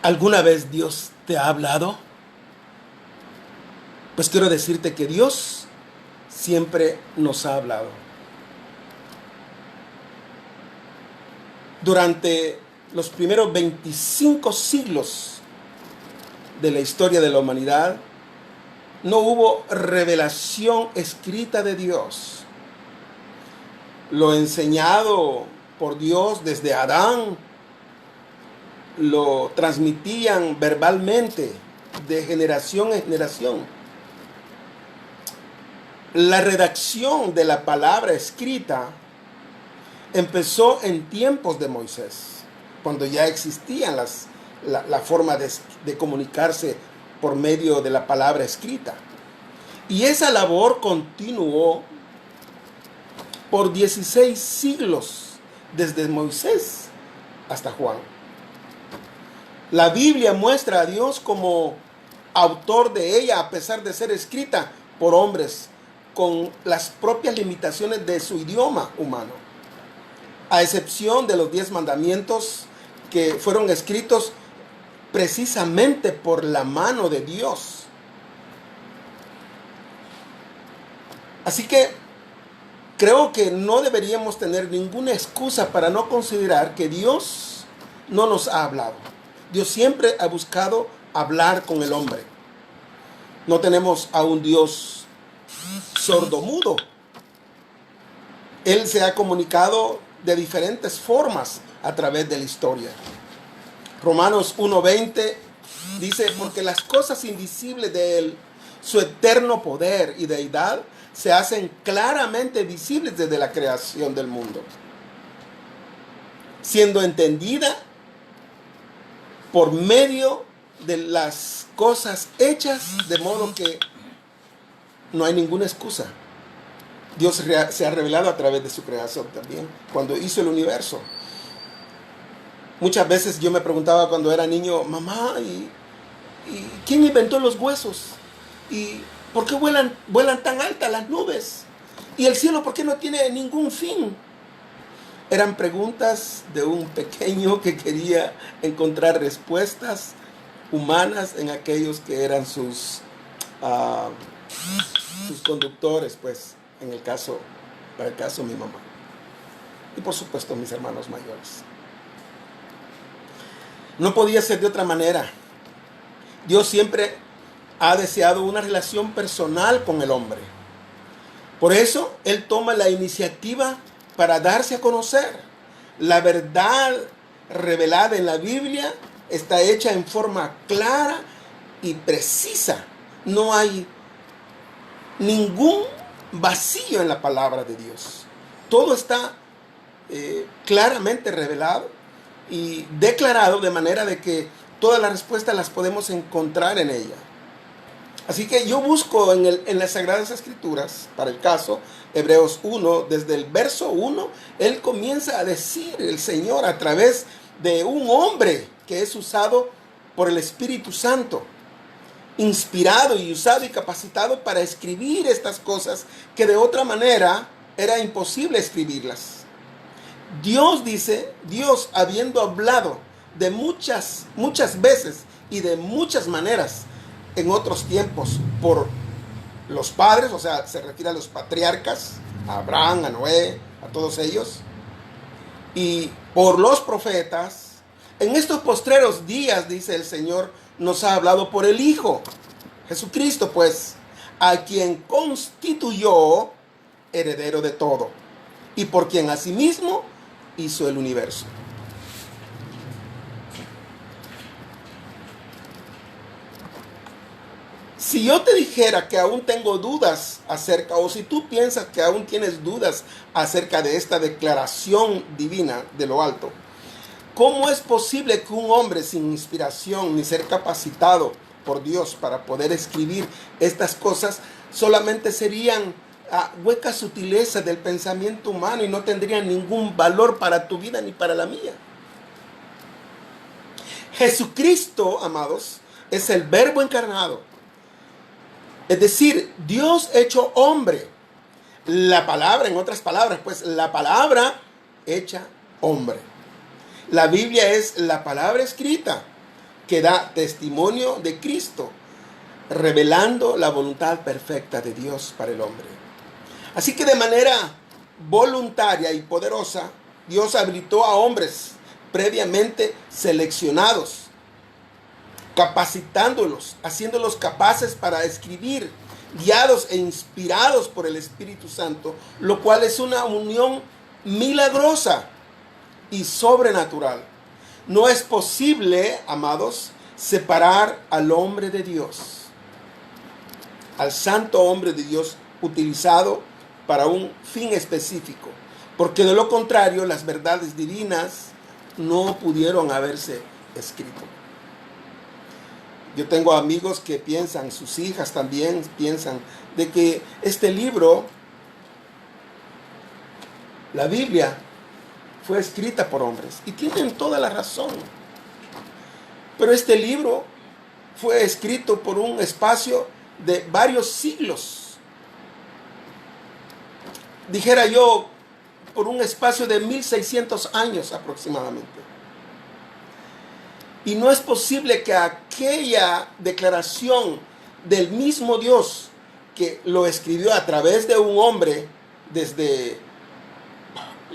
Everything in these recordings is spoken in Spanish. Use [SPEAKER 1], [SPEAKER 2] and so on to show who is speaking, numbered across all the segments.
[SPEAKER 1] ¿Alguna vez Dios te ha hablado? Pues quiero decirte que Dios siempre nos ha hablado. Durante los primeros 25 siglos de la historia de la humanidad, no hubo revelación escrita de Dios. Lo enseñado por Dios desde Adán, lo transmitían verbalmente de generación en generación. La redacción de la palabra escrita empezó en tiempos de Moisés, cuando ya existían la forma de comunicarse por medio de la palabra escrita. Y esa labor continuó por 16 siglos, desde Moisés hasta Juan. La Biblia muestra a Dios como autor de ella, a pesar de ser escrita por hombres con las propias limitaciones de su idioma humano, a excepción de los 10 mandamientos que fueron escritos precisamente por la mano de Dios. Así que creo que no deberíamos tener ninguna excusa para no considerar que Dios no nos ha hablado. Dios siempre ha buscado hablar con el hombre. No tenemos a un Dios sordomudo. Él se ha comunicado de diferentes formas a través de la historia. Romanos 1:20 dice: porque las cosas invisibles de Él, su eterno poder y deidad, se hacen claramente visibles desde la creación del mundo, siendo entendida por medio de las cosas hechas, de modo que no hay ninguna excusa. Dios se ha revelado a través de su creación también, cuando hizo el universo. Muchas veces yo me preguntaba cuando era niño: mamá, ¿y quién inventó los huesos? ¿Y por qué vuelan tan altas las nubes? ¿Y el cielo por qué no tiene ningún fin? Eran preguntas de un pequeño que quería encontrar respuestas humanas en aquellos que eran sus conductores, pues, para el caso mi mamá. Y por supuesto mis hermanos mayores. No podía ser de otra manera. Dios siempre ha deseado una relación personal con el hombre. Por eso Él toma la iniciativa para darse a conocer. La verdad revelada en la Biblia está hecha en forma clara y precisa. No hay ningún vacío en la palabra de Dios. Todo está claramente revelado y declarado, de manera de que todas las respuestas las podemos encontrar en ella. Así que yo busco en las Sagradas Escrituras, para el caso, Hebreos 1, desde el verso 1, Él comienza a decir, el Señor, a través de un hombre que es usado por el Espíritu Santo, inspirado y usado y capacitado para escribir estas cosas que de otra manera era imposible escribirlas. Dios dice, Dios habiendo hablado de muchas veces y de muchas maneras en otros tiempos por los padres, o sea, se refiere a los patriarcas, a Abraham, a Noé, a todos ellos, y por los profetas, en estos postreros días, dice el Señor, nos ha hablado por el Hijo, Jesucristo, pues, a quien constituyó heredero de todo, y por quien asimismo hizo el universo. Si yo te dijera que aún tengo dudas acerca, o si tú piensas que aún tienes dudas acerca de esta declaración divina de lo alto, ¿cómo es posible que un hombre sin inspiración ni ser capacitado por Dios para poder escribir estas cosas solamente serían huecas sutilezas del pensamiento humano y no tendrían ningún valor para tu vida ni para la mía? Jesucristo, amados, es el Verbo encarnado. Es decir, Dios hecho hombre. La palabra, en otras palabras, pues la palabra hecha hombre. La Biblia es la palabra escrita que da testimonio de Cristo, revelando la voluntad perfecta de Dios para el hombre. Así que de manera voluntaria y poderosa, Dios habilitó a hombres previamente seleccionados, capacitándolos, haciéndolos capaces para escribir, guiados e inspirados por el Espíritu Santo, lo cual es una unión milagrosa y sobrenatural. No es posible, amados, separar al hombre de Dios, al santo hombre de Dios utilizado para un fin específico, porque de lo contrario las verdades divinas no pudieron haberse escrito. Yo tengo amigos que piensan, sus hijas también piensan, de que este libro, la Biblia, fue escrita por hombres. Y tienen toda la razón. Pero este libro fue escrito por un espacio de varios siglos. Dijera yo, por un espacio de 1600 años aproximadamente. Y no es posible que aquella declaración del mismo Dios que lo escribió a través de un hombre desde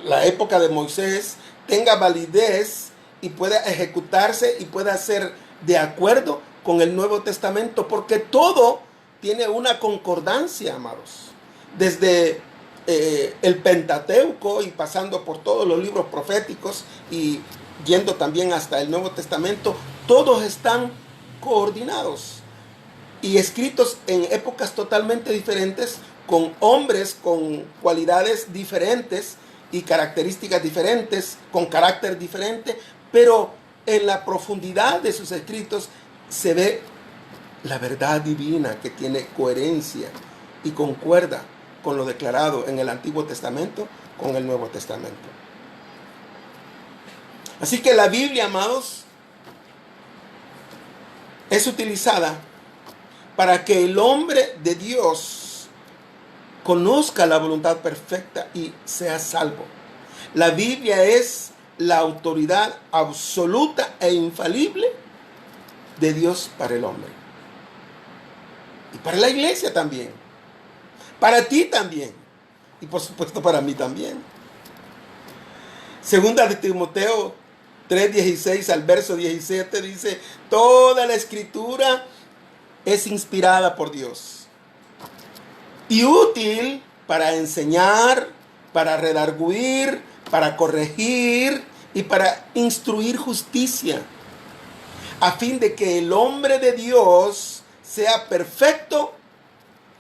[SPEAKER 1] la época de Moisés tenga validez y pueda ejecutarse y pueda ser de acuerdo con el Nuevo Testamento, porque todo tiene una concordancia, amados. Desde el Pentateuco y pasando por todos los libros proféticos y yendo también hasta el Nuevo Testamento, todos están coordinados y escritos en épocas totalmente diferentes, con hombres con cualidades diferentes y características diferentes, con carácter diferente, pero en la profundidad de sus escritos se ve la verdad divina que tiene coherencia y concuerda con lo declarado en el Antiguo Testamento con el Nuevo Testamento. Así que la Biblia, amados, es utilizada para que el hombre de Dios conozca la voluntad perfecta y sea salvo. La Biblia es la autoridad absoluta e infalible de Dios para el hombre. Y para la iglesia también. Para ti también. Y por supuesto para mí también. Segunda de Timoteo 3:16 al verso 17 dice: toda la escritura es inspirada por Dios y útil para enseñar, para redarguir, para corregir y para instruir justicia, a fin de que el hombre de Dios sea perfecto,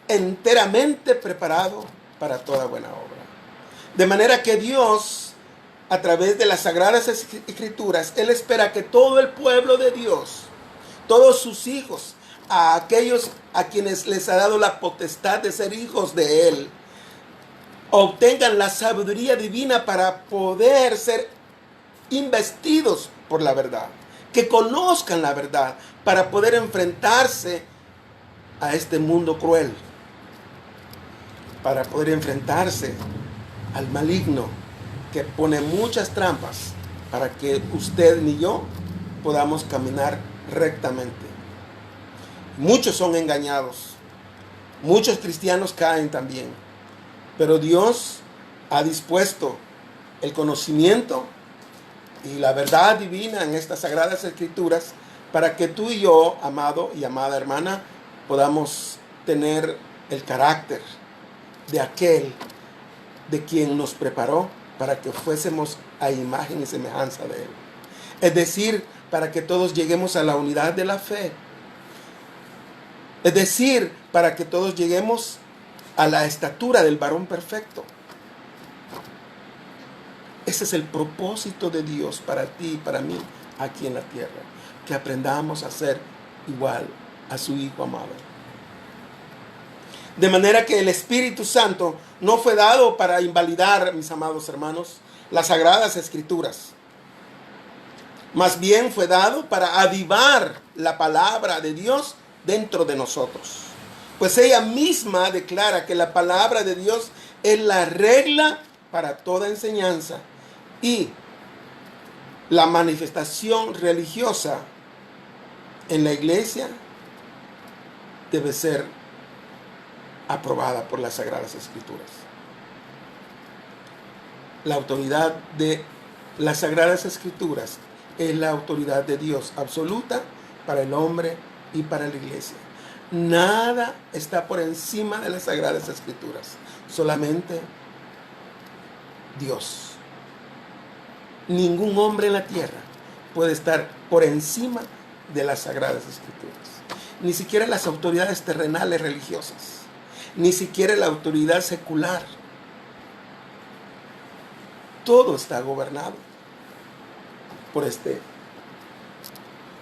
[SPEAKER 1] enteramente preparado para toda buena obra. De manera que Dios, a través de las Sagradas Escrituras, Él espera que todo el pueblo de Dios, todos sus hijos, a aquellos a quienes les ha dado la potestad de ser hijos de Él, obtengan la sabiduría divina para poder ser investidos por la verdad, que conozcan la verdad para poder enfrentarse a este mundo cruel, para poder enfrentarse al maligno que pone muchas trampas para que usted ni yo podamos caminar rectamente. Muchos son engañados, muchos cristianos caen también, pero Dios ha dispuesto el conocimiento y la verdad divina en estas Sagradas Escrituras para que tú y yo, amado y amada hermana, podamos tener el carácter de aquel de quien nos preparó para que fuésemos a imagen y semejanza de Él. Es decir, para que todos lleguemos a la unidad de la fe. Es decir, para que todos lleguemos a la estatura del varón perfecto. Ese es el propósito de Dios para ti y para mí aquí en la tierra. Que aprendamos a ser igual a su Hijo amado. De manera que el Espíritu Santo no fue dado para invalidar, mis amados hermanos, las Sagradas Escrituras. Más bien fue dado para avivar la palabra de Dios dentro de nosotros. Pues ella misma declara que la palabra de Dios es la regla para toda enseñanza y la manifestación religiosa en la iglesia debe ser aprobada por las Sagradas Escrituras. La autoridad de las Sagradas Escrituras es la autoridad de Dios absoluta para el hombre y para la iglesia. Nada está por encima de las Sagradas Escrituras, solamente Dios. Ningún hombre en la tierra puede estar por encima de las Sagradas Escrituras. Ni siquiera las autoridades terrenales religiosas, ni siquiera la autoridad secular. Todo está gobernado por este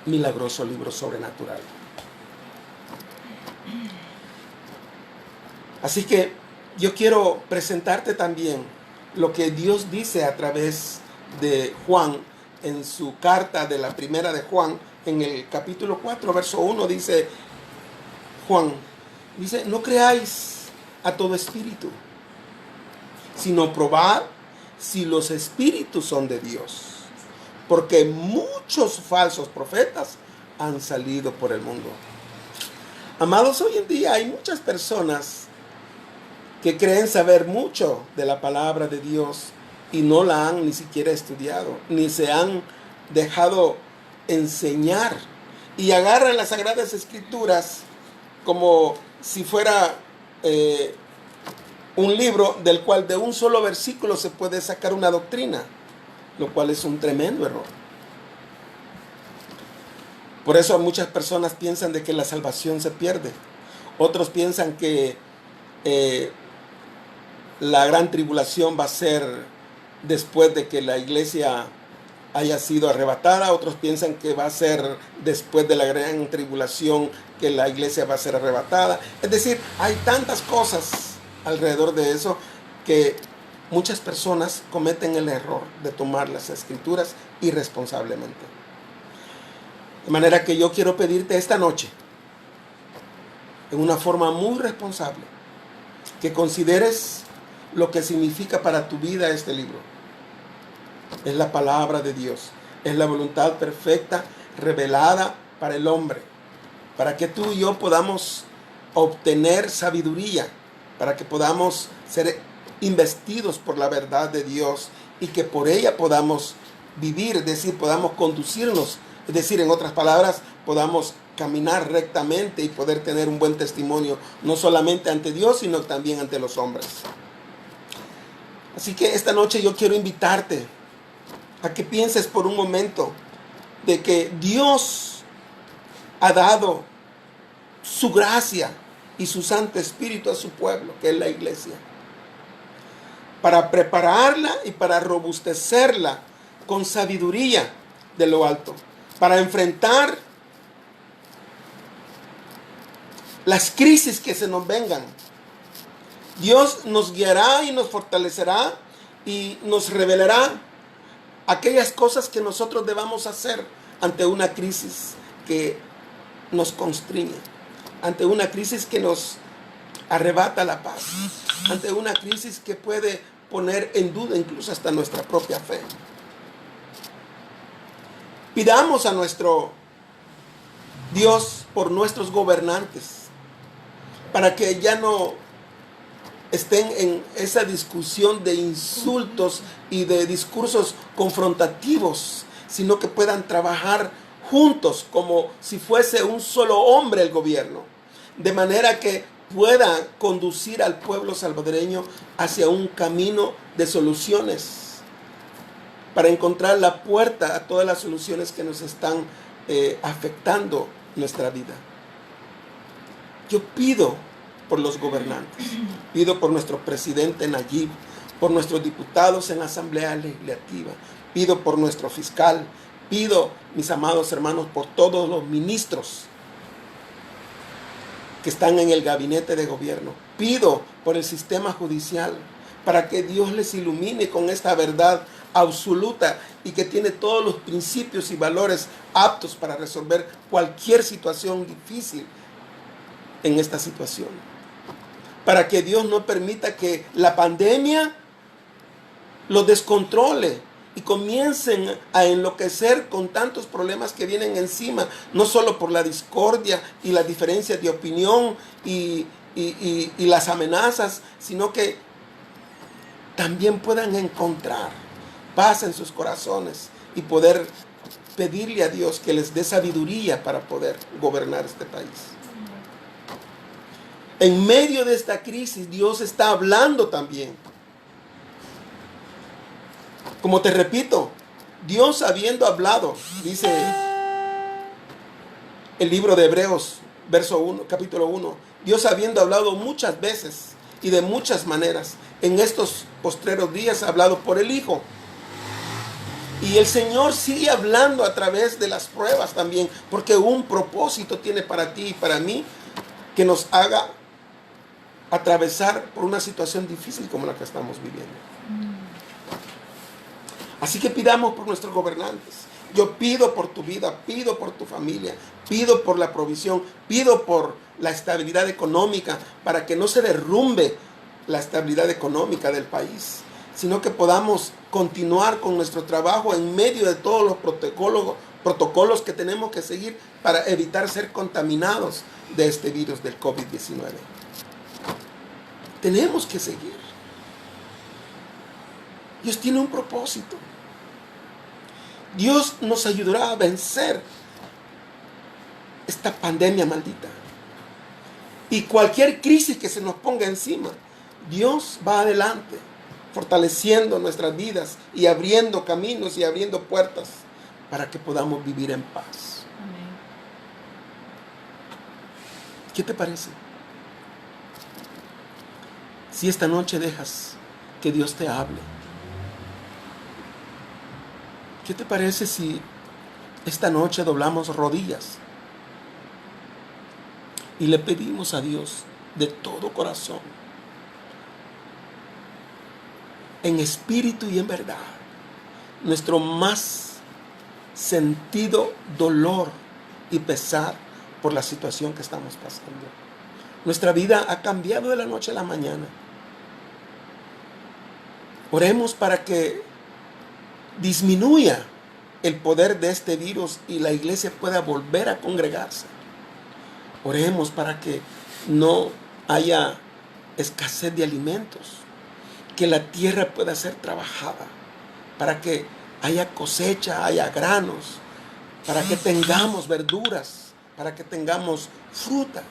[SPEAKER 1] milagroso libro sobrenatural. Así que yo quiero presentarte también lo que Dios dice a través de Juan en su carta de la primera de Juan, en el capítulo 4, verso 1, dice Juan, dice, no creáis a todo espíritu, sino probad si los espíritus son de Dios, porque muchos falsos profetas han salido por el mundo. Amados, hoy en día hay muchas personas que creen saber mucho de la palabra de Dios y no la han ni siquiera estudiado, ni se han dejado enseñar, y agarran las Sagradas Escrituras como si fuera un libro del cual de un solo versículo se puede sacar una doctrina, lo cual es un tremendo error. Por eso muchas personas piensan de que la salvación se pierde. Otros piensan que la gran tribulación va a ser después de que la iglesia haya sido arrebatada. Otros piensan que va a ser después de la gran tribulación que la iglesia va a ser arrebatada. Es decir, hay tantas cosas alrededor de eso que muchas personas cometen el error de tomar las Escrituras irresponsablemente. De manera que yo quiero pedirte esta noche, en una forma muy responsable, que consideres lo que significa para tu vida este libro. Es la palabra de Dios, es la voluntad perfecta revelada para el hombre, para que tú y yo podamos obtener sabiduría, para que podamos ser investidos por la verdad de Dios y que por ella podamos vivir, es decir, podamos conducirnos, es decir, en otras palabras, podamos caminar rectamente y poder tener un buen testimonio, no solamente ante Dios, sino también ante los hombres. Así que esta noche yo quiero invitarte a que pienses por un momento de que Dios ha dado su gracia y su Santo Espíritu a su pueblo, que es la iglesia, para prepararla y para robustecerla con sabiduría de lo alto, para enfrentar las crisis que se nos vengan. Dios nos guiará y nos fortalecerá y nos revelará aquellas cosas que nosotros debamos hacer ante una crisis que nos constriñe, ante una crisis que nos arrebata la paz, ante una crisis que puede poner en duda incluso hasta nuestra propia fe. Pidamos a nuestro Dios por nuestros gobernantes, para que ya no estén en esa discusión de insultos y de discursos confrontativos, sino que puedan trabajar juntos como si fuese un solo hombre el gobierno, de manera que pueda conducir al pueblo salvadoreño hacia un camino de soluciones, para encontrar la puerta a todas las soluciones que nos están afectando nuestra vida. Yo pido por los gobernantes, pido por nuestro presidente Nayib, por nuestros diputados en la Asamblea Legislativa, pido por nuestro fiscal, pido, mis amados hermanos, por todos los ministros que están en el gabinete de gobierno, pido por el sistema judicial, para que Dios les ilumine con esta verdad absoluta y que tiene todos los principios y valores aptos para resolver cualquier situación difícil en esta situación. Para que Dios no permita que la pandemia los descontrole y comiencen a enloquecer con tantos problemas que vienen encima, no solo por la discordia y las diferencias de opinión y las amenazas, sino que también puedan encontrar paz en sus corazones y poder pedirle a Dios que les dé sabiduría para poder gobernar este país. En medio de esta crisis, Dios está hablando también. Como te repito, Dios habiendo hablado, dice el libro de Hebreos, capítulo 1, Dios habiendo hablado muchas veces y de muchas maneras, en estos postreros días ha hablado por el Hijo. Y el Señor sigue hablando a través de las pruebas también, porque un propósito tiene para ti y para mí que nos haga atravesar por una situación difícil como la que estamos viviendo. Así que pidamos por nuestros gobernantes. Yo pido por tu vida, pido por tu familia, pido por la provisión, pido por la estabilidad económica, para que no se derrumbe la estabilidad económica del país, sino que podamos continuar con nuestro trabajo en medio de todos los protocolos que tenemos que seguir para evitar ser contaminados de este virus del COVID-19. Tenemos que seguir. Dios tiene un propósito. Dios nos ayudará a vencer esta pandemia maldita. Y cualquier crisis que se nos ponga encima, Dios va adelante, fortaleciendo nuestras vidas y abriendo caminos y abriendo puertas para que podamos vivir en paz. Amén. ¿Qué te parece? Si esta noche dejas que Dios te hable. ¿Qué te parece si esta noche doblamos rodillas y le pedimos a Dios de todo corazón, en espíritu y en verdad, nuestro más sentido dolor y pesar por la situación que estamos pasando? Nuestra vida ha cambiado de la noche a la mañana. Oremos para que disminuya el poder de este virus y la iglesia pueda volver a congregarse. Oremos para que no haya escasez de alimentos, que la tierra pueda ser trabajada, para que haya cosecha, haya granos, para que tengamos verduras, para que tengamos fruta.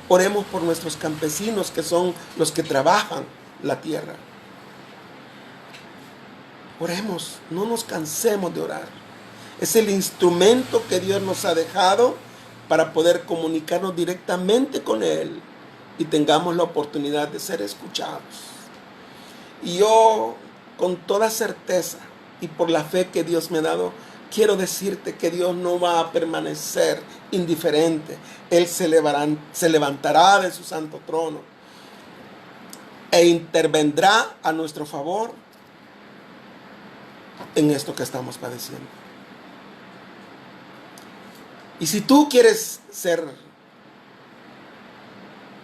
[SPEAKER 1] Oremos por nuestros campesinos, que son los que trabajan la tierra. Oremos, no nos cansemos de orar. Es el instrumento que Dios nos ha dejado para poder comunicarnos directamente con Él y tengamos la oportunidad de ser escuchados. Y yo, con toda certeza y por la fe que Dios me ha dado, quiero decirte que Dios no va a permanecer indiferente. Él se levantará de su santo trono e intervendrá a nuestro favor en esto que estamos padeciendo. Y si tú quieres ser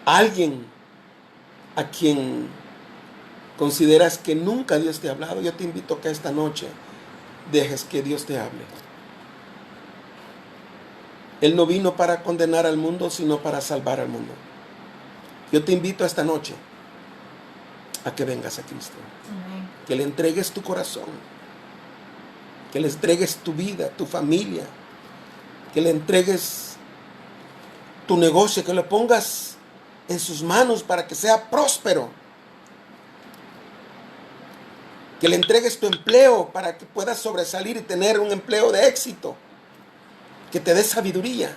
[SPEAKER 1] alguien a quien consideras que nunca Dios te ha hablado, yo te invito a que esta noche dejes que Dios te hable. Él no vino para condenar al mundo, sino para salvar al mundo. Yo te invito esta noche a que vengas a Cristo. Amén. Que le entregues tu corazón, que le entregues tu vida, tu familia, que le entregues tu negocio, que lo pongas en sus manos para que sea próspero. Que le entregues tu empleo para que puedas sobresalir y tener un empleo de éxito. Que te dé sabiduría.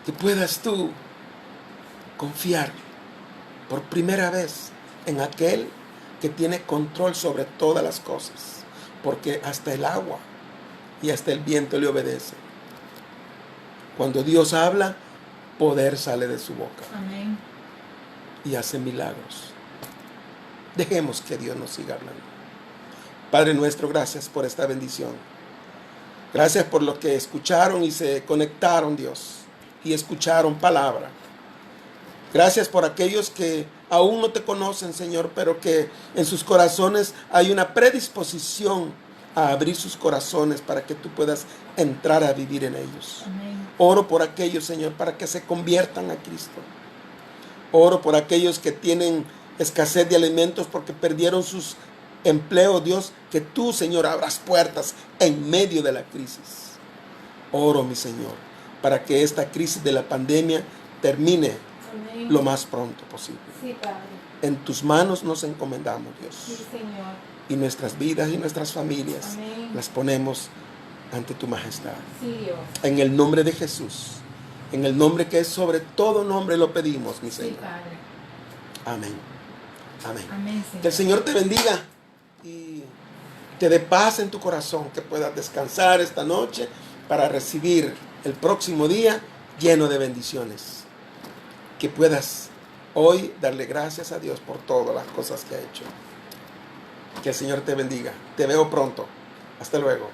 [SPEAKER 1] Que puedas tú confiar por primera vez en aquel que tiene control sobre todas las cosas. Porque hasta el agua y hasta el viento le obedecen. Cuando Dios habla, poder sale de su boca. Amén. Y hace milagros. Dejemos que Dios nos siga hablando. Padre nuestro, gracias por esta bendición. Gracias por los que escucharon y se conectaron, Dios, y escucharon palabra. Gracias por aquellos que aún no te conocen, Señor, pero que en sus corazones hay una predisposición a abrir sus corazones para que tú puedas entrar a vivir en ellos.
[SPEAKER 2] Amén.
[SPEAKER 1] Oro por aquellos, Señor, para que se conviertan a Cristo. Oro por aquellos que tienen escasez de alimentos porque perdieron sus empleos, Dios, que tú, Señor, abras puertas en medio de la crisis. Oro, mi Señor, para que esta crisis de la pandemia termine
[SPEAKER 2] Amén.
[SPEAKER 1] lo más pronto posible.
[SPEAKER 2] Sí, Padre.
[SPEAKER 1] En tus manos nos encomendamos, Dios.
[SPEAKER 2] Sí, Señor.
[SPEAKER 1] Y nuestras vidas y nuestras familias
[SPEAKER 2] Amén.
[SPEAKER 1] las ponemos ante tu majestad.
[SPEAKER 2] Sí, Dios.
[SPEAKER 1] En el nombre de Jesús, en el nombre que es sobre todo nombre, lo pedimos, mi
[SPEAKER 2] Sí,
[SPEAKER 1] Señor.
[SPEAKER 2] Padre.
[SPEAKER 1] Amén. Amén.
[SPEAKER 2] Amén,
[SPEAKER 1] Que el
[SPEAKER 2] Señor.
[SPEAKER 1] Señor te bendiga y te dé paz en tu corazón, que puedas descansar esta noche para recibir el próximo día lleno de bendiciones. Que puedas hoy darle gracias a Dios por todas las cosas que ha hecho. Que el Señor te bendiga. Te veo pronto. Hasta luego.